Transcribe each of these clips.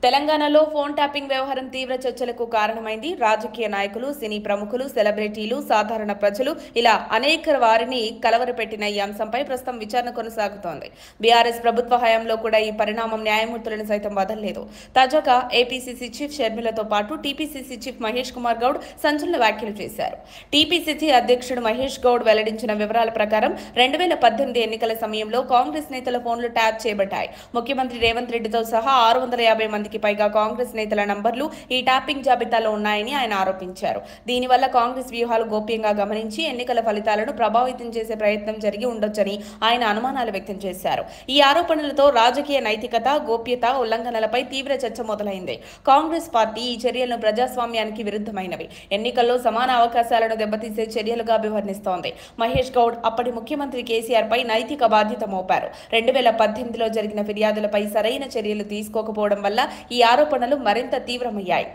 తెలంగాణలో phone tapping వ్యవహారం తీవ్ర చర్చలకు కారణమైంది. రాజకీయ నాయకులు, సినీ ప్రముఖులు, సెలబ్రిటీలు, సాధారణ ప్రజలు ఇలా అనేక వారిని కలవరపెట్టిన ఈ అంశంపై ప్రస్తుతం విచారణ కొనసాగుతోంది. బీఆర్ఎస్ ప్రభుత్వ హయాంలో కూడా ఈ పరిణామం న్యాయమూర్తులను సైతం వదలలేదు. తాజాగా ఏపీసీసీ చీఫ్ షర్మిలతో పాటు టీపీసీసీ చీఫ్ మహేష్ కుమార్ గౌడ్ సంచలన వ్యాఖ్యలు చేశారు. టీపీసీసీ అధ్యక్షుడు మహేష్ గౌడ్ వెల్లడించిన వివరాల ప్రకారం 2018 ఎన్నికల సమయంలో కాంగ్రెస్ నేతల ఫోన్లు ట్యాప్ చేయబడ్డాయి. ముఖ్యమంత్రి రేవంత్ రెడ్డితో సహా 650 మంది పైగా కాంగ్రెస్ నేతల నంబర్లు ఈ ట్యాపింగ్ జాబితాలో ఉన్నాయని ఆయన ఆరోపించారు. దీనివల్ల కాంగ్రెస్ వ్యూహాలు గోప్యంగా గమనించి ఎన్నికల ఫలితాలను ప్రభావితం చేసే ప్రయత్నం జరిగి ఉండొచ్చని ఆయన అనుమానాలు వ్యక్తం చేశారు. ఈ ఆరోపణలతో రాజకీయ నైతికత, గోప్యత ఉల్లంఘనలపై తీవ్ర చర్చ మొదలైంది. కాంగ్రెస్ పార్టీ ఈ చర్యలను ప్రజాస్వామ్యానికి విరుద్ధమైనవి, ఎన్నికల్లో సమాన అవకాశాలను దెబ్బతీసే చర్యలుగా అభివర్ణిస్తోంది. మహేష్ గౌడ్ అప్పటి ముఖ్యమంత్రి కేసీఆర్ పై నైతిక బాధ్యత మోపారు. 2018లో జరిగిన ఫిర్యాదులపై సరైన చర్యలు తీసుకోకపోవడం వల్ల ఈ ఆరోపణలు మరింత తీవ్రమయ్యాయి.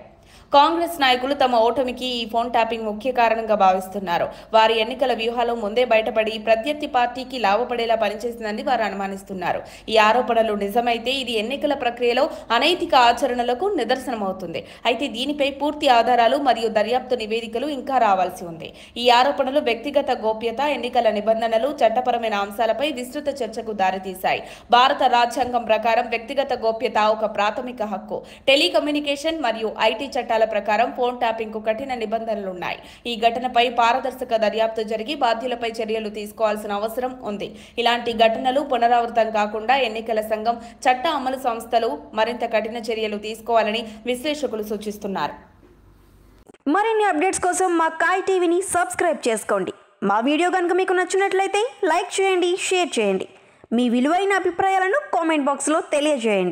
కాంగ్రెస్ నాయకులు తమ ఓటమికి ఈ ఫోన్ ట్యాపింగ్ ముఖ్య కారణంగా భావిస్తున్నారు. వారి ఎన్నికల వ్యూహాలు ముందే బయటపడి ప్రత్యర్థి పార్టీకి లాభపడేలా పనిచేసిందని వారు అనుమానిస్తున్నారు. ఈ ఆరోపణలు నిజమైతే ఇది ఎన్నికల ప్రక్రియలో అనైతిక ఆచరణలకు నిదర్శనమవుతుంది. అయితే దీనిపై పూర్తి ఆధారాలు మరియు దర్యాప్తు నివేదికలు ఇంకా రావాల్సి ఉంది. ఈ ఆరోపణలు వ్యక్తిగత గోప్యత, ఎన్నికల నిబంధనలు, చట్టపరమైన అంశాలపై విస్తృత చర్చకు దారితీశాయి. భారత రాజ్యాంగం ప్రకారం వ్యక్తిగత గోప్యత ఒక ప్రాథమిక హక్కు. టెలికమ్యూనికేషన్ మరియు ఐటీ చట్టాల ప్రకారం ఫోన్ ట్యాపింగ్ కు కఠిన నిబంధనలున్నాయి. ఈ ఘటనపై పారదర్శక దర్యాప్తు జరిగి బాధ్యులపై చర్యలు తీసుకోవాల్సిన అవసరం ఉంది. ఇలాంటి ఘటనలు పునరావృతం కాకుండా ఎన్నికల సంఘం, చట్ట అమలు సంస్థలు మరింత కఠిన చర్యలు తీసుకోవాలని విశ్లేషకులు సూచిస్తున్నారు. మరిన్ని అప్డేట్స్ కోసం మా కాయ్ టీవీని సబ్స్క్రైబ్ చేసుకోండి. మా వీడియో కనుక మీకు నచ్చినట్లయితే లైక్ చేయండి, షేర్ చేయండి. మీ విలువైన అభిప్రాయాలను కామెంట్ బాక్స్లో తెలియజేయండి.